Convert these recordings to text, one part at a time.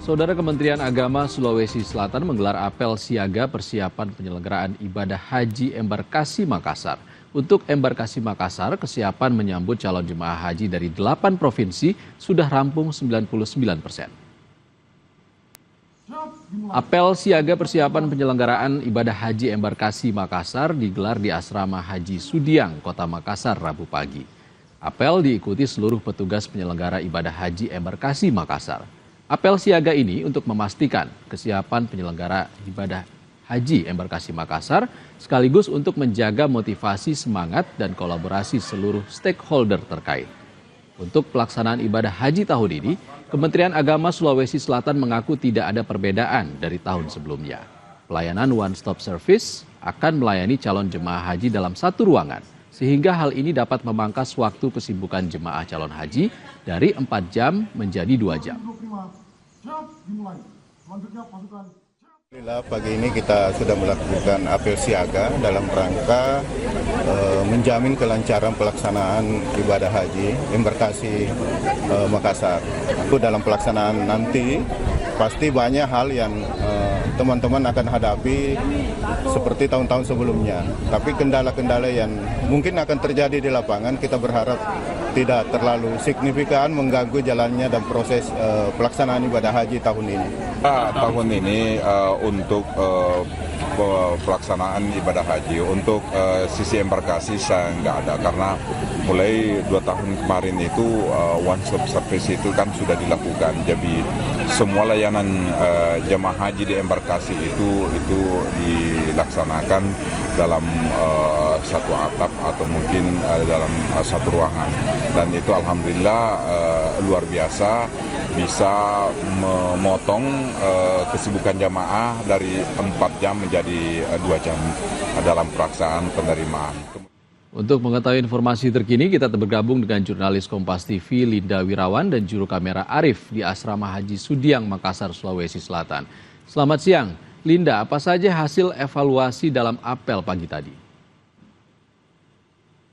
Saudara Kementerian Agama Sulawesi Selatan menggelar apel siaga persiapan penyelenggaraan ibadah haji embarkasi Makassar. Untuk embarkasi Makassar, kesiapan menyambut calon jemaah haji dari 8 provinsi sudah rampung 99%. Apel siaga persiapan penyelenggaraan ibadah haji embarkasi Makassar digelar di Asrama Haji Sudiang, Kota Makassar, Rabu pagi. Apel diikuti seluruh petugas penyelenggara ibadah haji embarkasi Makassar. Apel siaga ini untuk memastikan kesiapan penyelenggara ibadah haji embarkasi Makassar sekaligus untuk menjaga motivasi semangat dan kolaborasi seluruh stakeholder terkait. Untuk pelaksanaan ibadah haji tahun ini, Kementerian Agama Sulawesi Selatan mengaku tidak ada perbedaan dari tahun sebelumnya. Pelayanan One Stop Service akan melayani calon jemaah haji dalam satu ruangan, sehingga hal ini dapat memangkas waktu kesibukan jemaah calon haji dari 4 jam menjadi 2 jam. Alhamdulillah, pagi ini kita sudah melakukan apel siaga dalam rangka menjamin kelancaran pelaksanaan ibadah haji embarkasi Makassar. Itu dalam pelaksanaan nanti pasti banyak hal yang teman-teman akan hadapi seperti tahun-tahun sebelumnya. Tapi kendala-kendala yang mungkin akan terjadi di lapangan kita berharap tidak terlalu signifikan mengganggu jalannya dan proses pelaksanaan ibadah haji tahun ini. Tahun ini untuk pelaksanaan ibadah haji, untuk sisi embarkasi saya nggak ada karena mulai 2 tahun kemarin itu one stop service itu kan sudah dilakukan. Jadi semua layanan jemaah haji di embarkasi itu dilaksanakan dalam satu atap atau mungkin dalam satu ruangan, dan itu alhamdulillah luar biasa bisa memotong kesibukan jamaah dari 4 jam menjadi 2 jam dalam pelaksanaan penerimaan. Untuk mengetahui informasi terkini, kita bergabung dengan jurnalis Kompas TV Linda Wirawan dan juru kamera Arif di Asrama Haji Sudiang, Makassar, Sulawesi Selatan. Selamat siang, Linda. Apa saja hasil evaluasi dalam apel pagi tadi?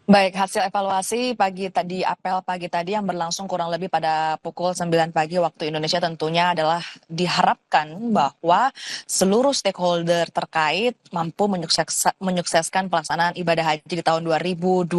Baik, hasil evaluasi apel pagi tadi yang berlangsung kurang lebih pada pukul 9 pagi waktu Indonesia tentunya adalah diharapkan bahwa seluruh stakeholder terkait mampu menyukseskan pelaksanaan ibadah haji di tahun 2025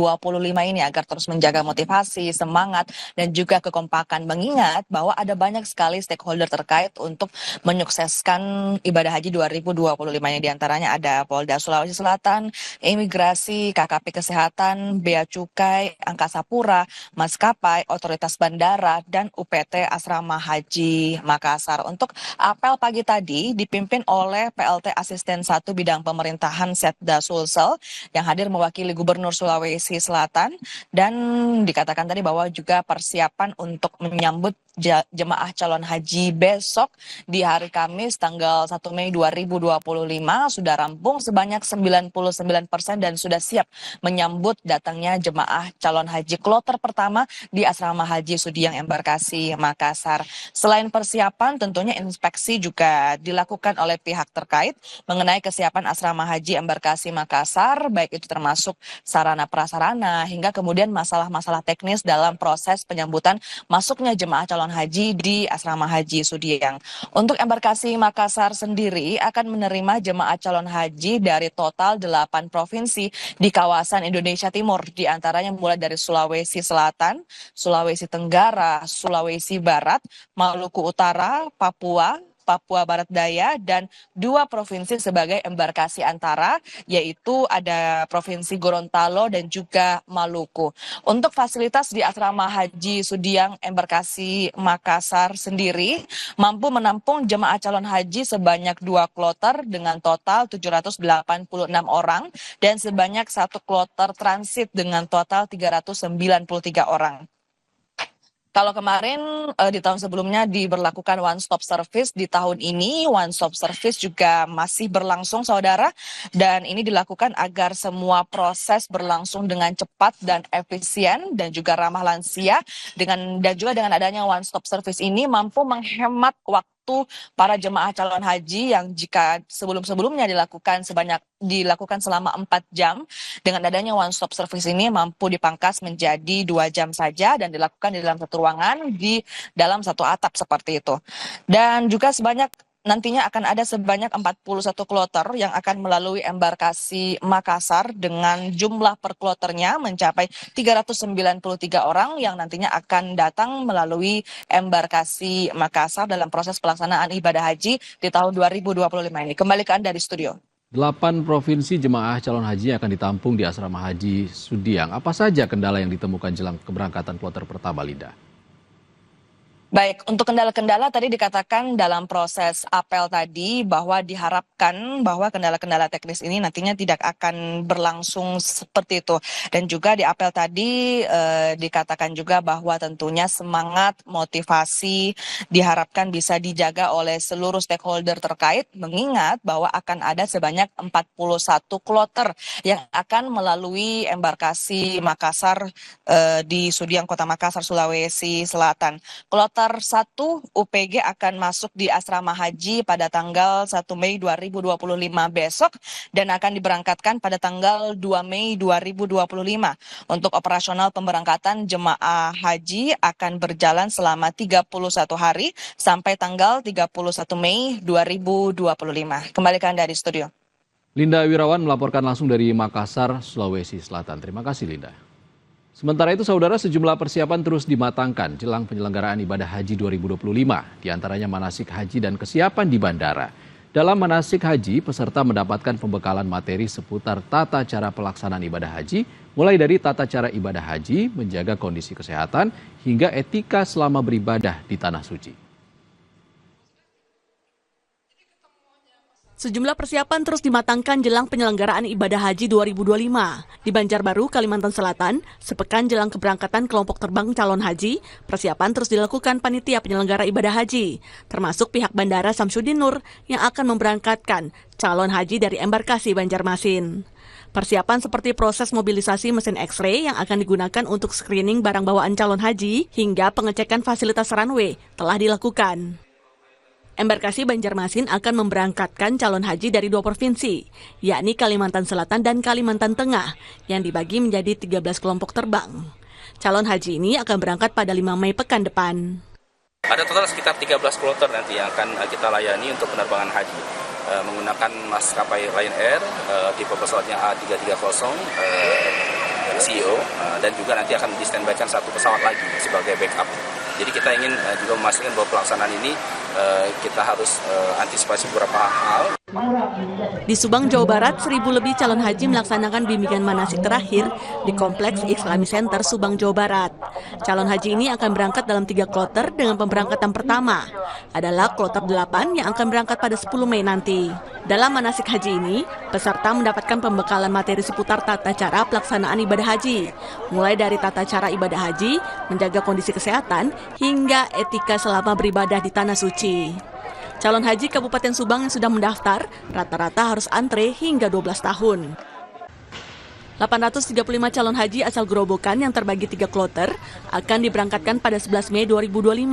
ini agar terus menjaga motivasi, semangat, dan juga kekompakan. Mengingat bahwa ada banyak sekali stakeholder terkait untuk menyukseskan ibadah haji 2025 ini. Di antaranya ada Polda Sulawesi Selatan, Imigrasi, KKP Kesehatan, Bea Cukai, Angkasa Pura, Maskapai, Otoritas Bandara, dan UPT Asrama Haji Makassar. Untuk apel pagi tadi dipimpin oleh PLT Asisten 1 Bidang Pemerintahan Setda Sulsel yang hadir mewakili Gubernur Sulawesi Selatan, dan dikatakan tadi bahwa juga persiapan untuk menyambut jemaah calon haji besok di hari Kamis tanggal 1 Mei 2025 sudah rampung sebanyak 99% dan sudah siap menyambut datangnya jemaah calon haji kloter pertama di Asrama Haji Sudiang Embarkasi Makassar. Selain persiapan, tentunya inspeksi juga dilakukan oleh pihak terkait mengenai kesiapan Asrama Haji Embarkasi Makassar, baik itu termasuk sarana prasarana hingga kemudian masalah-masalah teknis dalam proses penyambutan masuknya jemaah calon haji di Asrama Haji Sudiang. Untuk embarkasi Makassar sendiri akan menerima jemaah calon haji dari total 8 provinsi di kawasan Indonesia Timur, di antaranya mulai dari Sulawesi Selatan, Sulawesi Tenggara, Sulawesi Barat, Maluku Utara, Papua Barat Daya, dan 2 provinsi sebagai embarkasi antara, yaitu ada Provinsi Gorontalo dan juga Maluku. Untuk fasilitas di Asrama Haji Sudiang Embarkasi Makassar sendiri mampu menampung jemaah calon haji sebanyak 2 kloter dengan total 786 orang dan sebanyak 1 kloter transit dengan total 393 orang. Kalau kemarin di tahun sebelumnya diberlakukan one stop service, di tahun ini one stop service juga masih berlangsung, saudara, dan ini dilakukan agar semua proses berlangsung dengan cepat dan efisien dan juga ramah lansia, dan juga dengan adanya one stop service ini mampu menghemat waktu waktu para jemaah calon haji yang jika sebelum-sebelumnya dilakukan selama 4 jam, dengan adanya one stop service ini mampu dipangkas menjadi 2 jam saja dan dilakukan di dalam satu ruangan di dalam satu atap seperti itu. Dan juga nantinya akan ada sebanyak 41 kloter yang akan melalui embarkasi Makassar dengan jumlah per kloternya mencapai 393 orang yang nantinya akan datang melalui embarkasi Makassar dalam proses pelaksanaan ibadah haji di tahun 2025 ini. Kembali ke Anda di studio. 8 provinsi jemaah calon haji akan ditampung di asrama haji Sudiang. Apa saja kendala yang ditemukan jelang keberangkatan kloter pertama, Linda? Baik, untuk kendala-kendala tadi dikatakan dalam proses apel tadi bahwa diharapkan bahwa kendala-kendala teknis ini nantinya tidak akan berlangsung seperti itu. Dan juga di apel tadi dikatakan juga bahwa tentunya semangat, motivasi diharapkan bisa dijaga oleh seluruh stakeholder terkait, mengingat bahwa akan ada sebanyak 41 kloter yang akan melalui embarkasi Makassar di Sudiang, Kota Makassar, Sulawesi Selatan. Kloter 1 UPG akan masuk di asrama haji pada tanggal 1 Mei 2025 besok dan akan diberangkatkan pada tanggal 2 Mei 2025. Untuk operasional pemberangkatan jemaah haji akan berjalan selama 31 hari sampai tanggal 31 Mei 2025. Kembalikan dari studio. Linda Wirawan melaporkan langsung dari Makassar, Sulawesi Selatan. Terima kasih, Linda. Sementara itu, saudara, sejumlah persiapan terus dimatangkan jelang penyelenggaraan ibadah haji 2025, diantaranya manasik haji dan kesiapan di bandara. Dalam manasik haji, peserta mendapatkan pembekalan materi seputar tata cara pelaksanaan ibadah haji, mulai dari tata cara ibadah haji, menjaga kondisi kesehatan, hingga etika selama beribadah di Tanah Suci. Sejumlah persiapan terus dimatangkan jelang penyelenggaraan ibadah haji 2025. Di Banjarbaru, Kalimantan Selatan, sepekan jelang keberangkatan kelompok terbang calon haji, persiapan terus dilakukan panitia penyelenggara ibadah haji, termasuk pihak Bandara Samsudin Nur yang akan memberangkatkan calon haji dari embarkasi Banjarmasin. Persiapan seperti proses mobilisasi mesin X-ray yang akan digunakan untuk screening barang bawaan calon haji hingga pengecekan fasilitas runway telah dilakukan. Embarkasi Banjarmasin akan memberangkatkan calon haji dari 2 provinsi, yakni Kalimantan Selatan dan Kalimantan Tengah, yang dibagi menjadi 13 kelompok terbang. Calon haji ini akan berangkat pada 5 Mei pekan depan. Ada total sekitar 13 kloter nanti yang akan kita layani untuk penerbangan haji. Menggunakan maskapai Lion Air, tipe pesawatnya A330, CEO, dan juga nanti akan di-standby-kan 1 pesawat lagi sebagai backup. Jadi kita ingin juga memastikan bahwa pelaksanaan ini kita harus antisipasi beberapa hal. Di Subang, Jawa Barat, 1.000 lebih calon haji melaksanakan bimbingan manasik terakhir di Kompleks Islamic Center Subang, Jawa Barat. Calon haji ini akan berangkat dalam 3 kloter dengan pemberangkatan pertama adalah kloter 8 yang akan berangkat pada 10 Mei nanti. Dalam manasik haji ini, peserta mendapatkan pembekalan materi seputar tata cara pelaksanaan ibadah haji, mulai dari tata cara ibadah haji, menjaga kondisi kesehatan, hingga etika selama beribadah di Tanah Suci. Calon haji Kabupaten Subang yang sudah mendaftar rata-rata harus antre hingga 12 tahun. 835 calon haji asal Gerobokan yang terbagi 3 kloter akan diberangkatkan pada 11 Mei 2025.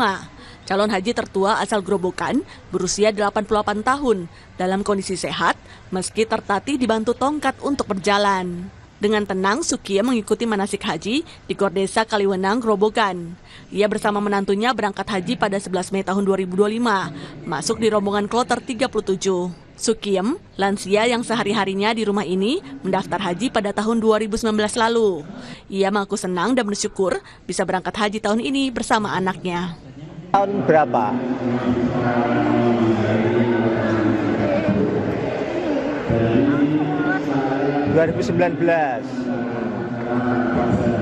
Calon haji tertua asal Gerobokan berusia 88 tahun dalam kondisi sehat meski tertatih dibantu tongkat untuk berjalan. Dengan tenang, Sukia mengikuti manasik haji di Gor Desa Kaliwenang, Gerobokan. Ia bersama menantunya berangkat haji pada 11 Mei tahun 2025, masuk di rombongan kloter 37. Sukiem, lansia yang sehari-harinya di rumah ini, mendaftar haji pada tahun 2019 lalu. Ia mengaku senang dan bersyukur bisa berangkat haji tahun ini bersama anaknya. Tahun berapa? ...2019.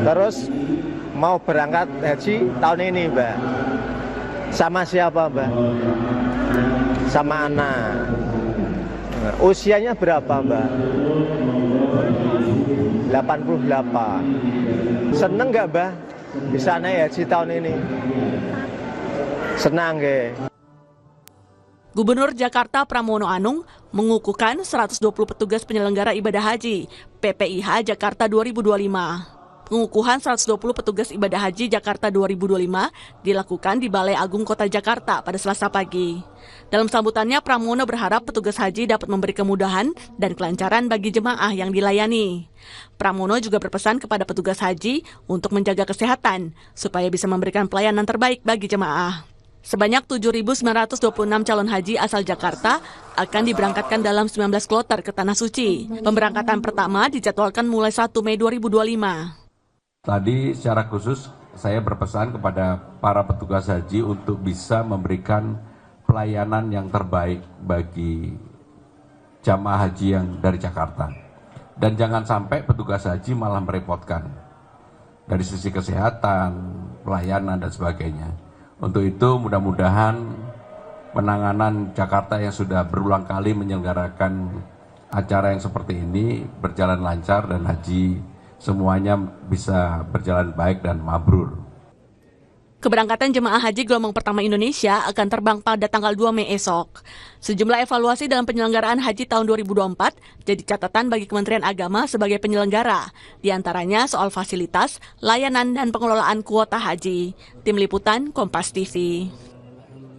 Terus mau berangkat haji tahun ini, Mbak. Sama siapa, Mbak? Sama anak. Usianya berapa, Mbak? 88. Seneng nggak, Mbak? Bisa naik haji tahun ini? Senang, nggih. Gubernur Jakarta Pramono Anung mengukuhkan 120 petugas penyelenggara ibadah haji PPIH Jakarta 2025. Pengukuhan 120 petugas ibadah haji Jakarta 2025 dilakukan di Balai Agung Kota Jakarta pada Selasa pagi. Dalam sambutannya, Pramono berharap petugas haji dapat memberi kemudahan dan kelancaran bagi jemaah yang dilayani. Pramono juga berpesan kepada petugas haji untuk menjaga kesehatan supaya bisa memberikan pelayanan terbaik bagi jemaah. Sebanyak 7.926 calon haji asal Jakarta akan diberangkatkan dalam 19 kloter ke Tanah Suci. Pemberangkatan pertama dijadwalkan mulai 1 Mei 2025. Tadi secara khusus saya berpesan kepada para petugas haji untuk bisa memberikan pelayanan yang terbaik bagi jamaah haji yang dari Jakarta. Dan jangan sampai petugas haji malah merepotkan dari sisi kesehatan, pelayanan, dan sebagainya. Untuk itu mudah-mudahan penanganan Jakarta yang sudah berulang kali menyelenggarakan acara yang seperti ini berjalan lancar dan haji semuanya bisa berjalan baik dan mabrur. Keberangkatan jemaah haji gelombang pertama Indonesia akan terbang pada tanggal 2 Mei esok. Sejumlah evaluasi dalam penyelenggaraan haji tahun 2024 jadi catatan bagi Kementerian Agama sebagai penyelenggara, di antaranya soal fasilitas, layanan, dan pengelolaan kuota haji. Tim Liputan, Kompas TV.